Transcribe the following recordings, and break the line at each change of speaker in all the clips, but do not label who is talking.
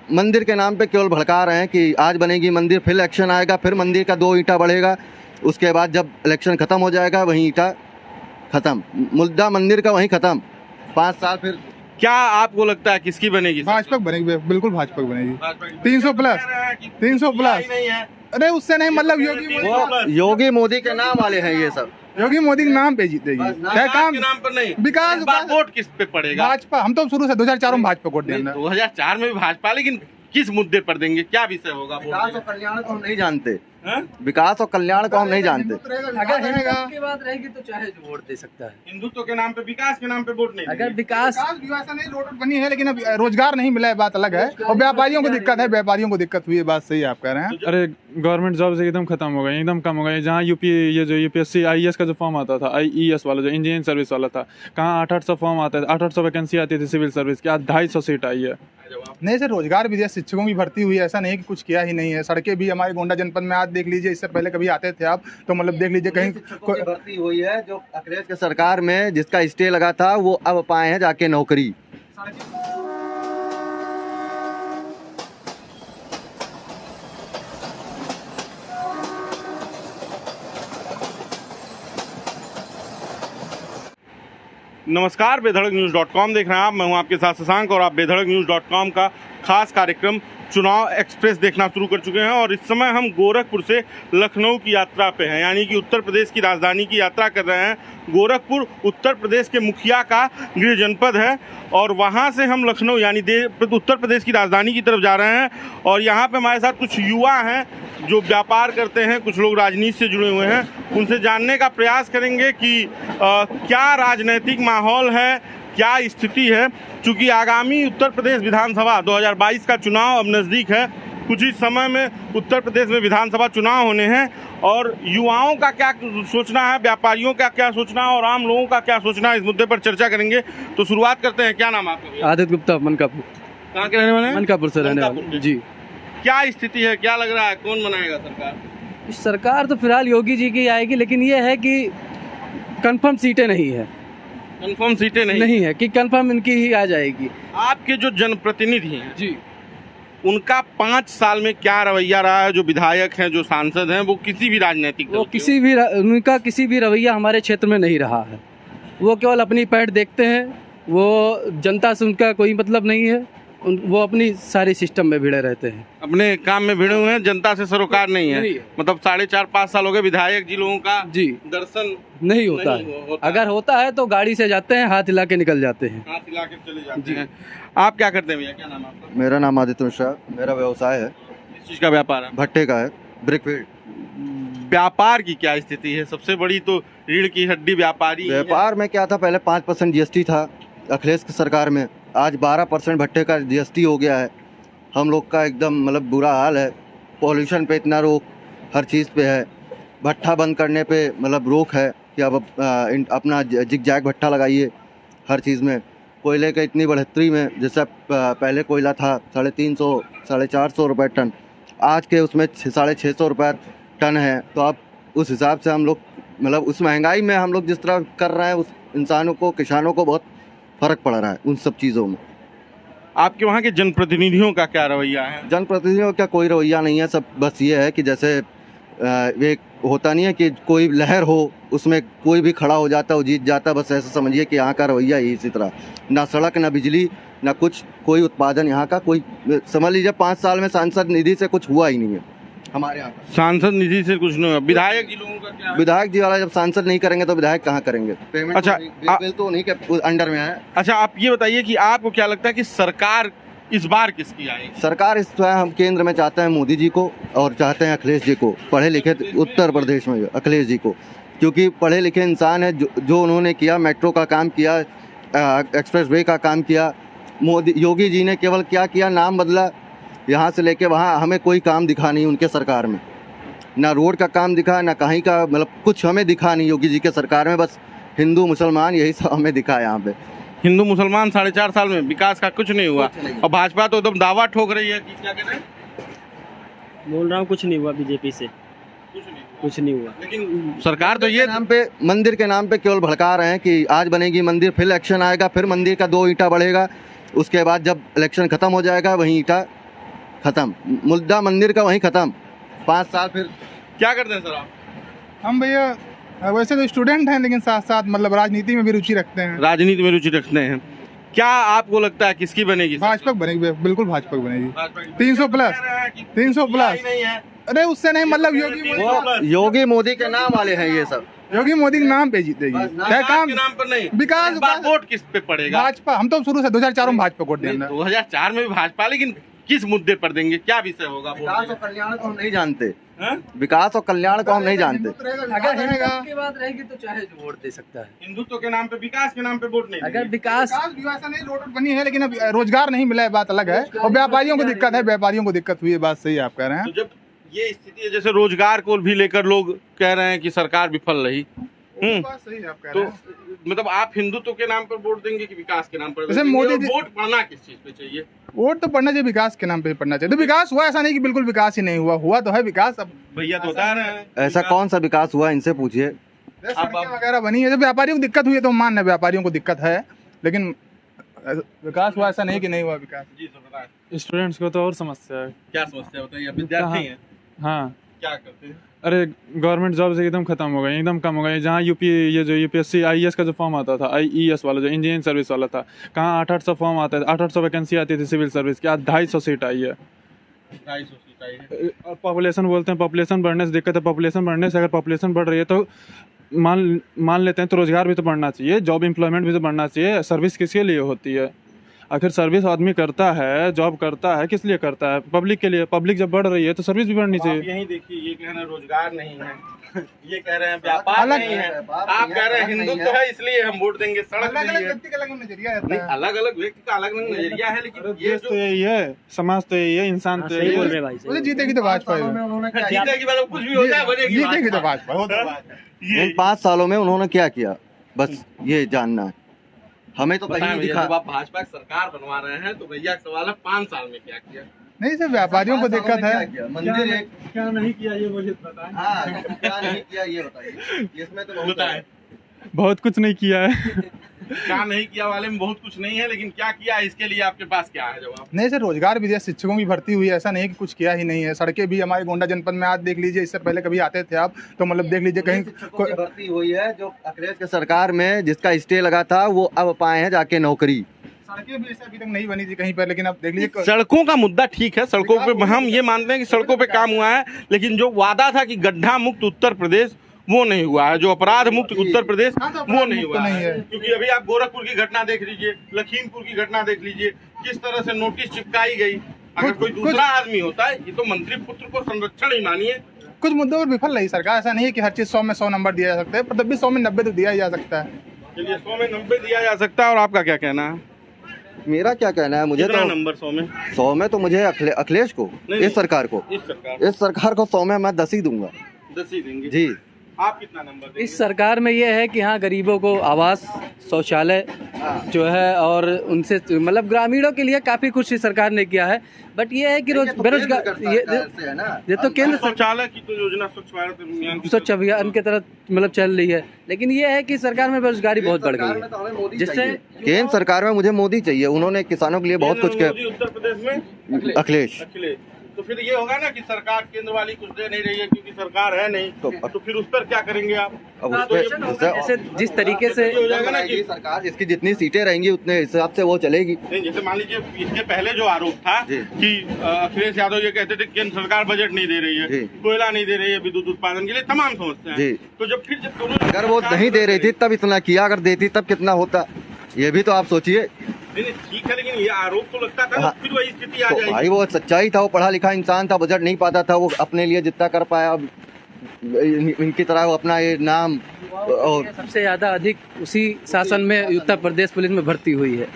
मंदिर के नाम पे केवल भड़का रहे हैं कि आज बनेगी मंदिर, फिर इलेक्शन आएगा, फिर मंदिर का 2 ईंटा बढ़ेगा, उसके बाद जब इलेक्शन ख़त्म हो जाएगा वहीं ईंटा ख़त्म, मुद्दा मंदिर का वहीं ख़त्म। 5 साल फिर
क्या आपको लगता है किसकी बनेगी?
भाजपा बनेगी, बिल्कुल भाजपा बनेगी। 300 प्लस 300 प्लस। अरे उससे नहीं, मतलब
योगी मोदी के नाम वाले हैं ये सब,
योगी मोदी के नाम पे जीतेगी। क्या काम
के नाम पर नहीं,
विकास
वोट किस पे पड़ेगा?
भाजपा। हम तो शुरू से 2004 में भाजपा वोट दिया।
2004 में भी भाजपा, लेकिन किस मुद्दे पर देंगे, क्या विषय होगा?
विकास और कल्याण को हम नहीं जानते, विकास और कल्याण को हम नहीं जानते।
अगर हिंदुत्व की बात रहेगी तो चाहे जो वोट दे सकता है।
हिंदुत्व के नाम पे, विकास के नाम पे वोट नहीं।
अगर विकास
नहीं, रोड बनी है लेकिन अब रोजगार नहीं मिला है, बात अलग है। और व्यापारियों को दिक्कत है, व्यापारियों को दिक्कत हुई है, बात सही आप कह रहे हैं।
अरे गवर्नमेंट जॉब एकदम खत्म हो गई, एकदम कम हो गई। जहाँ ये जो यूपीएससी आईएएस का जो फॉर्म आता था, आईईएस वाला जो इंजीनियरिंग सर्विस वाला था, कहाँ 800 फॉर्म आते थे, 800 वैकेंसी आती थी सिविल सर्विस की, आज 250 सीट आई है।
नहीं सर, रोजगार भी दिया, शिक्षकों की भर्ती हुई है, ऐसा नहीं कि कुछ किया ही नहीं है। सड़कें भी हमारे गोंडा जनपद में आज देख लीजिए, इससे पहले कभी आते थे आप तो मतलब देख लीजिए कहीं
भर्ती हुई है। जो अखिलेश की सरकार में जिसका स्टे लगा था वो अब पाए हैं जाके नौकरी।
नमस्कार, बेधड़क न्यूज़.com देख रहे हैं आप। मैं हूं आपके साथ शशांक और आप बेधड़क न्यूज़.com का खास कार्यक्रम चुनाव एक्सप्रेस देखना शुरू कर चुके हैं। और इस समय हम गोरखपुर से लखनऊ की यात्रा पे हैं, यानी कि उत्तर प्रदेश की राजधानी की यात्रा कर रहे हैं। गोरखपुर उत्तर प्रदेश के मुखिया का गृह जनपद है और वहाँ से हम लखनऊ यानी उत्तर प्रदेश की राजधानी की तरफ जा रहे हैं। और यहाँ पे हमारे साथ कुछ युवा हैं जो व्यापार करते हैं, कुछ लोग राजनीति से जुड़े हुए हैं। उनसे जानने का प्रयास करेंगे कि क्या राजनीतिक माहौल है, क्या स्थिति है। चूँकि आगामी उत्तर प्रदेश विधानसभा 2022 का चुनाव अब नज़दीक है, कुछ ही समय में उत्तर प्रदेश में विधानसभा चुनाव होने हैं और युवाओं का क्या सोचना है, व्यापारियों का क्या सोचना है और आम लोगों का क्या सोचना है, इस मुद्दे पर चर्चा करेंगे। तो शुरुआत करते हैं। क्या नाम आपका?
आदित्य गुप्ता, मनकापुर।
कहाँ के रहने वाले हैं?
मनकापुर से रहने वाले जी।
क्या स्थिति है, क्या लग रहा है, कौन बनाएगा सरकार?
सरकार तो फिलहाल योगी जी की आएगी, लेकिन ये है कि कंफर्म सीटें नहीं है।
कंफर्म सीटें नहीं
है कि कंफर्म इनकी ही आ जाएगी।
आपके जो जनप्रतिनिधि हैं
जी,
उनका 5 साल में क्या रवैया रहा है? जो विधायक हैं, जो सांसद हैं, वो किसी भी राजनीतिक
उनका किसी भी रवैया हमारे क्षेत्र में नहीं रहा है। वो केवल अपनी पैठ देखते हैं, वो जनता से उनका कोई मतलब नहीं है। वो अपनी सारे सिस्टम में भिड़े रहते हैं,
अपने काम में भिड़े हुए हैं, जनता से सरोकार नहीं है। मतलब 4.5-5 साल हो गए विधायक जी लोगों का
जी
दर्शन
नहीं होता है। अगर होता है तो गाड़ी से जाते हैं, हाथ हिला के निकल जाते हैं,
हाथ हिला के चले जाते हैं। आप क्या करते हैं भैया? क्या नाम आपका?
मेरा नाम आदित्य मिश्रा, मेरा व्यवसाय है।
किस चीज़ का व्यापार है?
भट्टे का है, ब्रिक फील्ड।
व्यापार की क्या स्थिति है? सबसे बड़ी तो रीढ़ की हड्डी व्यापारी।
व्यापार में क्या था, पहले 5% GST था अखिलेश की सरकार में, आज 12% भट्टे का GST हो गया है। हम लोग का एकदम मतलब बुरा हाल है। पॉल्यूशन पे इतना रोक, हर चीज़ पे है। भट्टा बंद करने पे मतलब रोक है कि अब अपना जिग जैग भट्टा लगाइए हर चीज़ में। कोयले का इतनी बढ़ोतरी में, जैसे पहले कोयला था 350 450 रुपये टन, आज के उसमें 650 रुपये टन है। तो अब उस हिसाब से हम लोग मतलब उस महंगाई में हम लोग जिस तरह कर रहे हैं, उस इंसानों को, किसानों को बहुत फ़र्क पड़ रहा है उन सब चीज़ों में।
आपके वहाँ के जनप्रतिनिधियों का क्या रवैया है?
जनप्रतिनिधियों का कोई रवैया नहीं है। सब बस ये है कि जैसे एक होता नहीं है कि कोई लहर हो, उसमें कोई भी खड़ा हो जाता है, वो जीत जाता है, बस ऐसा समझिए कि यहाँ का रवैया ही इसी तरह। ना सड़क, ना बिजली, ना कुछ, कोई उत्पादन यहाँ का कोई, समझ लीजिए 5 साल में सांसद निधि से कुछ हुआ ही नहीं है हमारे यहाँ।
सांसद निधि से कुछ नहीं हुआ। विधायक जी लोगों का क्या?
विधायक जी वाला जब सांसद नहीं करेंगे तो विधायक कहाँ करेंगे? पेमेंट
अच्छा,
बिल तो उन्हीं के अंडर में है।
अच्छा, आप ये बताइए कि आपको क्या लगता है कि सरकार इस बार किसकी आएगी?
सरकार इस बार हम केंद्र में चाहते हैं मोदी जी को और चाहते हैं अखिलेश जी को, पढ़े लिखे उत्तर प्रदेश में अखिलेश जी को, क्योंकि पढ़े लिखे इंसान है। जो उन्होंने किया, मेट्रो का काम किया, एक्सप्रेस वे का काम किया। योगी जी ने केवल क्या किया, नाम बदला, यहाँ से लेके वहाँ, हमें कोई काम दिखा नहीं उनके सरकार में। ना रोड का काम दिखा, ना कहीं का, मतलब कुछ हमें दिखा नहीं योगी जी के सरकार में। बस हिंदू मुसलमान यही सब हमें दिखा यहाँ पे।
हिंदू मुसलमान 4.5 साल में विकास का कुछ नहीं हुआ। और भाजपा तो एकदम दावा ठोक रही है कि क्या कह रहे हैं?
बोल रहा हूँ कुछ नहीं हुआ बीजेपी से, कुछ नहीं हुआ।
लेकिन सरकार तो ये
नाम पे, मंदिर के नाम पे केवल भड़का रहे हैं कि आज बनेगी मंदिर, फिर इलेक्शन आएगा, फिर मंदिर का 2 ईंटा बढ़ेगा, उसके बाद जब इलेक्शन ख़त्म हो जाएगा वहीं ईंटा ख़त्म, मुद्दा मंदिर का वहीं ख़त्म। 5 साल फिर
क्या करते हैं सर आप?
हम भैया वैसे तो स्टूडेंट हैं, लेकिन साथ साथ मतलब राजनीति में भी रुचि रखते हैं।
राजनीति में रुचि रखते हैं। क्या आपको लगता है किसकी बनेगी?
भाजपा बनेगी, बिल्कुल भाजपा बनेगी।
भाजपा की।
300 प्लस, 300 प्लस।
नहीं है।
अरे उससे नहीं, मतलब
योगी मोदी के नाम वाले हैं ये सब।
योगी मोदी के नाम पे जीतेगी। क्या
विकास
काम?
के नाम पर नहीं,
विकास
इस बार वोट किस पे पड़ेगा?
भाजपा। हम तो शुरू से 2004 में भाजपा को वोट देना।
2004 में भी भाजपा, लेकिन किस मुद्दे पर देंगे? क्या विषय होगा?
विकास और कल्याण को हम नहीं जानते।
हाँ?
विकास और कल्याण को हम नहीं जानते।
अगर हिंदुत्व की बात रहेगी तो चाहे जो वोट दे सकता है।
हिंदुत्व के नाम पे, विकास के नाम पे वोट नहीं
अगर
देंगे।
विकास
ऐसा नहीं, रोड बनी है लेकिन अब रोजगार नहीं मिला है, बात अलग है। और व्यापारियों को दिक्कत है, व्यापारियों को दिक्कत हुई है, बात सही है आप कह रहे हैं।
तो जब ये स्थिति है, जैसे रोजगार को भी लेकर लोग कह रहे हैं कि सरकार विफल रही,
बात सही है आप कह
तो
रहे हैं।
मतलब आप हिंदुत्व के नाम पर वोट देंगे कि विकास के नाम पर
जैसे
देंगे?
मोदी
और
जी-
वोट पड़ना किस चीज पे चाहिए?
वोट तो पढ़ना चाहिए, विकास के नाम पे पढ़ना चाहिए। तो विकास हुआ, ऐसा नहीं कि बिल्कुल विकास ही नहीं हुआ, हुआ तो है विकास। अब
भैया तो बता रहे हैं
ऐसा कौन सा विकास हुआ, इनसे पूछिए।
सड़कें वगैरह बनी है, जब व्यापारियों को दिक्कत हुई है तो हम मान रहे हैं व्यापारियों को दिक्कत है, लेकिन विकास हुआ, ऐसा नहीं कि नहीं हुआ विकास।
जी सर बताएं,
स्टूडेंट्स को तो और समस्या है।
क्या समस्या बताइए? आप विद्यार्थी हैं,
हाँ,
क्या करते हैं?
अरे गवर्नमेंट जॉब से एकदम खत्म हो गई, एकदम कम हो गई। जहाँ ये जो यूपीएससी आईएएस का जो फॉर्म आता था, आईईएस वाला जो इंजीनियरिंग सर्विस वाला था, कहाँ 800 फॉर्म आते थे, 800 वैकेंसी आती थी सिविल सर्विस की, आज 250 सीट आई है।
250 सीट आई है।
और पॉपुलेशन बोलते हैं, पॉपुलेशन बढ़ने से दिक्कत है। पॉपुलेशन बढ़ने से, अगर पॉपुलेशन बढ़ रही है तो मान लेते हैं तो रोजगार भी तो बढ़ना चाहिए, जॉब एम्प्लॉयमेंट भी तो बढ़ना चाहिए। सर्विस किसके लिए होती है? आखिर सर्विस आदमी करता है, जॉब करता है, किस लिए करता है? पब्लिक के लिए। पब्लिक जब बढ़ रही है तो सर्विस भी बढ़नी
आप
चाहिए।
यही देखिए, ये कह रहे हैं रोजगार नहीं है, ये कह रहे हैं व्यापार नहीं है, आप कह रहे हैं हिंदुत्व है इसलिए हम वोट देंगे, सड़क
अलग
नहीं
अलग
है।
व्यक्ति का अलग नजरिया रहता
नहीं,
है।
अलग अलग व्यक्ति का अलग अलग नजरिया है, लेकिन ये
देश
जो
तो यही है, समाज तो यही है, इंसान तो
सही
यही
बोल
है।
रहे भाई, सही
मुझे
बोल रहे।
जीतेगी तो भाजपा ही है।
जीतने की बात, कुछ भी हो जाए बनेगी
जीतेगी तो
भाजपा।
भाजपा।
इन 5 सालों में उन्होंने क्या किया, बस ये जानना है हमें। तो कहीं
बताएं
नहीं
भैया,
दिखा।
जब आप भाजपा की सरकार बनवा रहे हैं तो भैया का सवाल है 5 साल में क्या किया?
नहीं सर, व्यापारियों को दिक्कत है।
मंदिर एक
क्या नहीं किया ये मुझे बताएं।
हाँ, क्या नहीं किया ये बताइए। इसमें तो बहुत
बताएं,
है।
बहुत कुछ नहीं किया है।
क्या नहीं किया वाले में बहुत कुछ नहीं है, लेकिन क्या किया है इसके लिए आपके पास क्या है जवाब?
नहीं सर, रोजगार भी दिया, शिक्षकों की भर्ती हुई है, ऐसा नहीं कि कुछ किया ही नहीं है। सड़कें भी हमारे गोंडा जनपद में आज देख लीजिए, इससे पहले कभी आते थे आप तो मतलब देख लीजिए कहीं
शिक्षकों की भर्ती हुई है, जो अखिलेश की सरकार में जिसका स्टे लगा था वो अब पाए हैं जाके नौकरी।
सड़कें भी ऐसे अभी तक नहीं बनी थी कहीं पर, लेकिन अब देख लीजिए
सड़कों का मुद्दा ठीक है, सड़कों पे हम ये मानते हैं कि सड़कों पे काम हुआ है, लेकिन जो वादा था कि गड्ढा मुक्त उत्तर प्रदेश, वो नहीं हुआ है। जो अपराध मुक्त उत्तर प्रदेश, वो नहीं हुआ है। क्योंकि अभी आप गोरखपुर की घटना देख लीजिए, लखीमपुर की घटना देख लीजिए, किस तरह से नोटिस चिपकाई गई। अगर कोई दूसरा आदमी होता है, ये तो मंत्री पुत्र को संरक्षण ही मानिए।
कुछ मुद्दों पर विफल रही सरकार। ऐसा नहीं है कि हर चीज 100 में 100 नंबर दिया जा सकता है, पर तब भी 100 में 90 तो दिया ही जा सकता है।
चलिए 100 में 90 दिया जा सकता है। और आपका क्या कहना है?
मेरा क्या कहना है, मुझे
कितना
तो
नंबर 100 में?
100 में तो मुझे अखिलेश को,
नहीं,
इस सरकार को,
इस सरकार
इस सरकार को 100 में मैं 10 ही दूंगा
10 ही देंगे।
जी।
आप कितना नंबर देंगे?
इस सरकार में ये है कि हाँ गरीबों को आवास, शौचालय जो है, और उनसे मतलब ग्रामीणों के लिए काफ़ी कुछ इस सरकार ने किया है। बट ये है कि रोज बेरोजगार ये तो केंद्र
शौचालय की तो योजना स्वच्छ भारत अभियान की
स्वच्छ अभियान की तरह मतलब चल रही है, लेकिन ये है कि सरकार में बेरोजगारी बहुत बढ़ गई है, जिससे
केंद्र सरकार में मुझे मोदी चाहिए। उन्होंने किसानों के लिए बहुत कुछ
मोदी
किया।
उत्तर प्रदेश में
अखिलेश
अखिलेश, तो फिर ये होगा ना कि सरकार केंद्र वाली कुछ दे नहीं रही है क्योंकि सरकार है नहीं, तो फिर उस पर क्या करेंगे आप?
अब उस पे
जैसे जिस तरीके से
हो जाएगा ना कि
सरकार जिसकी जितनी सीटें रहेंगी उतने हिसाब से वो चलेगी।
नहीं, जैसे मान लीजिए इसके पहले जो आरोप था
जी।
कि अखिलेश यादव ये कहते थे केंद्र सरकार बजट नहीं दे रही है,
जी।
कोयला नहीं दे रही है विद्युत उत्पादन के लिए, तमाम समस्याएं।
जी।
तो जब फिर जब दोनों
अगर वो नहीं दे रही थी तब इतना किया, अगर देती तब कितना होता, ये भी तो आप सोचिए।
नहीं, ठीक है, लेकिन ये आरोप तो लगता था ना,
हाँ।
फिर वही स्थिति आ
तो
जाएगी।
भाई वो सच्चाई था, वो पढ़ा लिखा इंसान था, बजट नहीं पाता था, वो अपने लिए जितना कर पाया। अब इनकी तरह वो अपना ये नाम और
सबसे ज़्यादा अधिक उसी शासन में उत्तर प्रदेश पुलिस में भर्ती हुई है,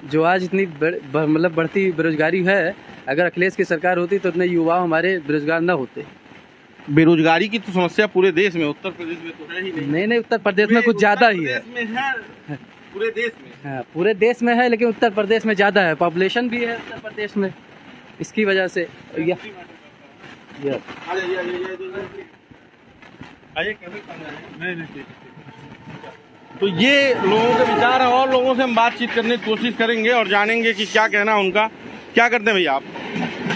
जो आज इतनी मतलब बढ़ती बेरोजगारी है। अगर अखिलेश की सरकार होती तो इतने युवा हमारे बेरोजगार न होते।
बेरोजगारी की तो समस्या पूरे देश में, उत्तर प्रदेश में तो है ही नहीं।
नहीं, उत्तर प्रदेश में कुछ ज़्यादा ही है।
उत्तर प्रदेश में है, पूरे देश में।
हाँ, पूरे देश में है, लेकिन उत्तर प्रदेश में ज़्यादा है, पॉपुलेशन भी है उत्तर प्रदेश में, इसकी वजह से
तो ये लोगों के विचार हैं, और लोगों से हम बातचीत करने की कोशिश करेंगे और जानेंगे कि क्या कहना है उनका। क्या करते हैं भैया आप?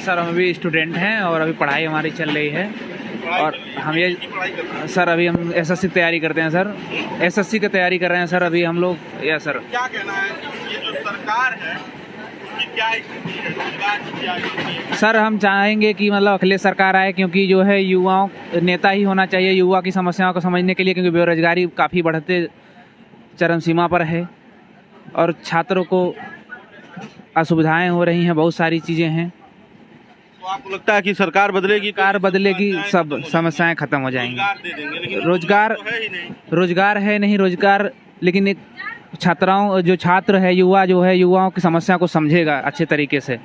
सर हम अभी स्टूडेंट हैं और अभी पढ़ाई हमारी चल रही है और हम ये सर अभी हम एसएससी की तैयारी करते हैं सर, एसएससी की तैयारी कर रहे हैं सर अभी हम लोग। या सर
क्या कहना है, ये जो सरकार है उसकी क्या स्थिति है, रोजगार की क्या स्थिति है?
सर हम चाहेंगे कि मतलब अखिलेश सरकार आए, क्योंकि जो है युवाओं नेता ही होना चाहिए युवा की समस्याओं को समझने के लिए, क्योंकि बेरोजगारी काफ़ी बढ़ते चरम सीमा पर है और छात्रों को असुविधाएं हो रही हैं, बहुत सारी चीज़ें हैं।
तो आपको लगता है कि सरकार बदलेगी,
सरकार बदलेगी, सब समस्याएं खत्म हो जाएंगी।
रोजगार दे देंगे, लेकिन
रोजगार
तो है ही नहीं।
रोजगार है नहीं रोजगार, लेकिन एक छात्राओं जो छात्र है युवा जो है युवाओं की समस्या को समझेगा अच्छे तरीके से।